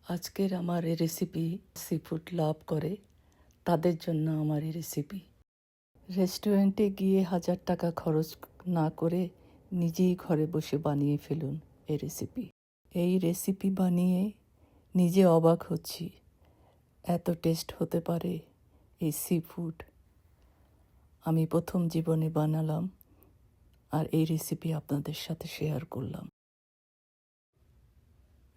আজকের আমার এই রেসিপি সি ফুড লাভ করে তাদের জন্য আমার এই রেসিপি। রেস্টুরেন্টে গিয়ে 1000 টাকা খরচ না করে নিজেই ঘরে বসে বানিয়ে ফেলুন এই রেসিপি। এই রেসিপি বানিয়ে নিজে অবাক হচ্ছি, এত টেস্ট হতে পারে এই সি ফুড। আমি প্রথম জীবনে বানালাম আর এই রেসিপি আপনাদের সাথে শেয়ার করলাম।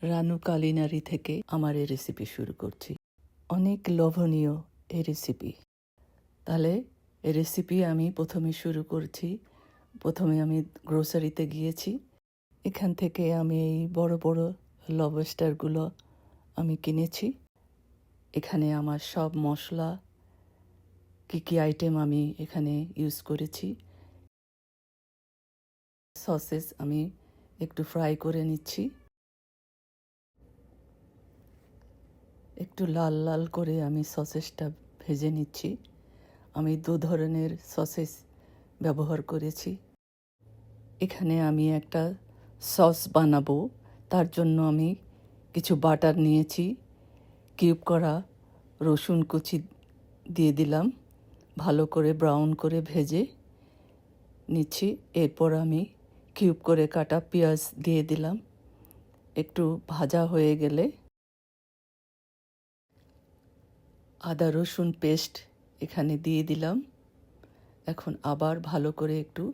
রানু কালিনারি থেকে আমার এই রেসিপি শুরু করছি। অনেক লোভনীয় এই রেসিপি। তাহলে এই রেসিপি আমি প্রথমে শুরু করছি। প্রথমে আমি গ্রোসারিতে গিয়েছি। এখান থেকে আমি এই বড় বড় লবস্টারগুলো আমি কিনেছি। এখানে আমার সব মশলা কী কী আইটেম আমি এখানে ইউজ করেছি। সসেস আমি একটু ফ্রাই করে নিচ্ছি, একটু লাল লাল করে আমি সসেসটা ভেজে নিচ্ছি। আমি 2 ধরনের সসেস ব্যবহার করেছি। এখানে আমি একটা সস বানাবো, তার জন্য আমি কিছু বাটার নিয়েছি, কিউব করা রসুন কুচি দিয়ে দিলাম, ভালো করে ব্রাউন করে ভেজে নিচ্ছি। এরপর আমি কিউব করে কাটা পেঁয়াজ দিয়ে দিলাম। একটু ভাজা হয়ে গেলে আদা রসুন পেস্ট এখানে দিয়ে দিলাম। এখন আবার ভালো করে একটু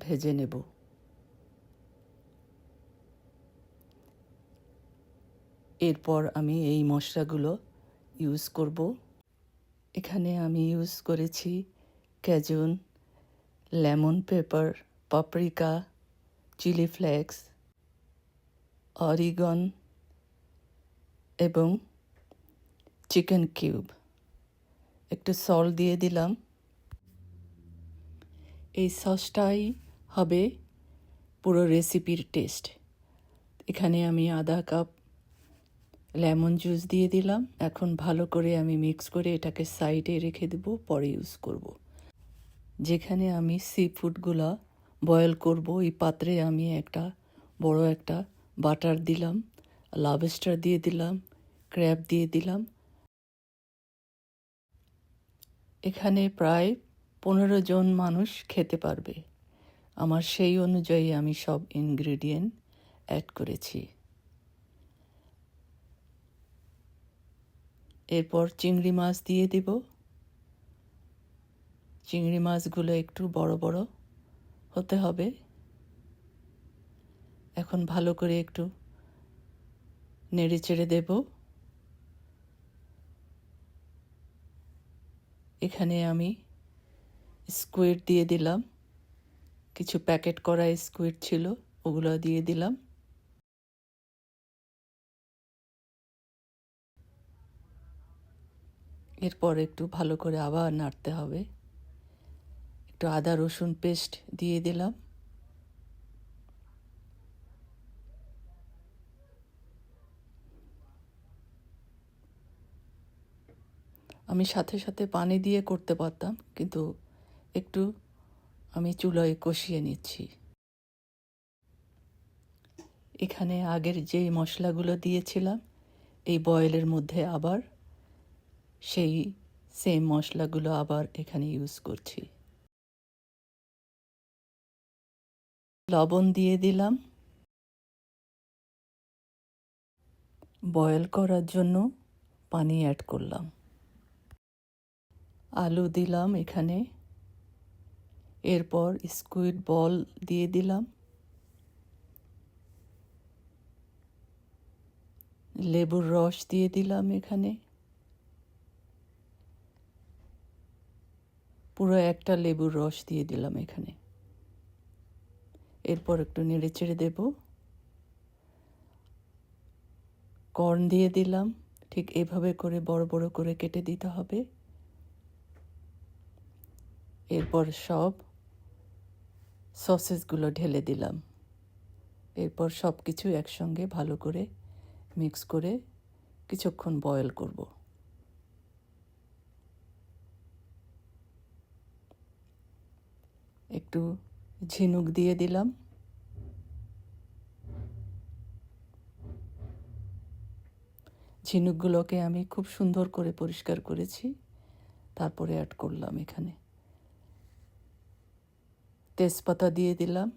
ভেজে নেব। এরপর আমি এই মশলাগুলো ইউজ করব। এখানে আমি ইউজ করেছি cajun, lemon pepper, paprika, chilli flakes, oregano এবং চিকেন কিউব। একটু সল্ট দিয়ে দিলাম। এই সসটাই হবে পুরো রেসিপির টেস্ট। এখানে আমি আধা কাপ লেমন জুস দিয়ে দিলাম। এখন ভালো করে আমি মিক্স করে এটাকে সাইডে রেখে দেব, পরে ইউজ করব। যেখানে আমি সি ফুডগুলো বয়েল করব, এই পাত্রে আমি বড় একটা বাটার দিলাম, লবস্টার দিয়ে দিলাম, ক্র্যাব দিয়ে দিলাম। এখানে প্রায় 15 জন মানুষ খেতে পারবে। আমার সেই অনুযায়ী আমি সব ইনগ্রেডিয়েন্ট অ্যাড করেছি। এরপর চিংড়ি মাছ দিয়ে দেব। চিংড়ি মাছগুলো একটু বড় বড় হতে হবে। এখন ভালো করে একটু নেড়ে চেড়ে দেব। এখানে আমি স্কুইড দিয়ে দিলাম, কিছু প্যাকেট করা স্কুইড ছিল, ওগুলো দিয়ে দিলাম। এরপর একটু ভালো করে আবার নাড়তে হবে। একটু আদা রসুন পেস্ট দিয়ে দিলাম। আমি সাথে সাথে পানি দিয়ে করতে পারতাম, কিন্তু একটু আমি চুলায় কষিয়ে নিচ্ছি। এখানে আগের যেই মশলাগুলো দিয়েছিলাম এই বয়েলের মধ্যে আবার সেই সেম মশলাগুলো আবার এখানে ইউজ করছি। লবণ দিয়ে দিলাম। বয়েল করার জন্য পানি অ্যাড করলাম। আলু দিলাম এখানে। এরপর স্কুইড বল দিয়ে দিলাম। লেবুর রস দিয়ে দিলাম এখানে, পুরো একটা লেবুর রস দিয়ে দিলাম এখানে। এরপর একটু নেড়ে চেড়ে দেব। কর্ন দিয়ে দিলাম, ঠিক এভাবে করে বড় বড় করে কেটে দিতে হবে। এরপর সব সসেসগুলো ঢেলে দিলাম। এরপর সব কিছু একসঙ্গে ভালো করে মিক্স করে কিছুক্ষণ বয়েল করব। একটু ঝিনুক দিয়ে দিলাম। ঝিনুকগুলোকে আমি খুব সুন্দর করে পরিষ্কার করেছি, তারপরে অ্যাড করলাম এখানে তেজপাতা দিয়ে দিলাম,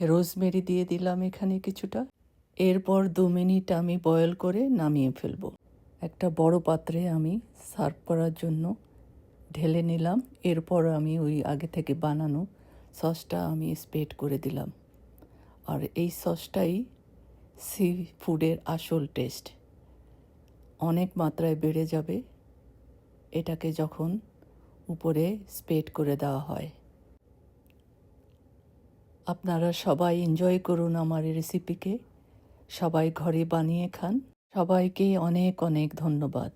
রোজমেরি দিয়ে দিলাম এখানে কিছুটা। এরপর 2 মিনিট আমি বয়েল করে নামিয়ে ফেলবো। একটা বড় পাত্রে আমি সার্ভ করার জন্য ঢেলে নিলাম। এরপর আমি ওই আগে থেকে বানানো সসটা আমি স্প্রেড করে দিলাম। আর এই সসটাই সি ফুডের আসল টেস্ট, অনেক মাত্রায় বেড়ে যাবে এটাকে যখন উপরে স্প্রেড করে দেওয়া হয়। আপনারা সবাই এনজয় করুন আমার এই রেসিপিকে, সবাই ঘরে বানিয়ে খান। সবাইকে অনেক অনেক ধন্যবাদ।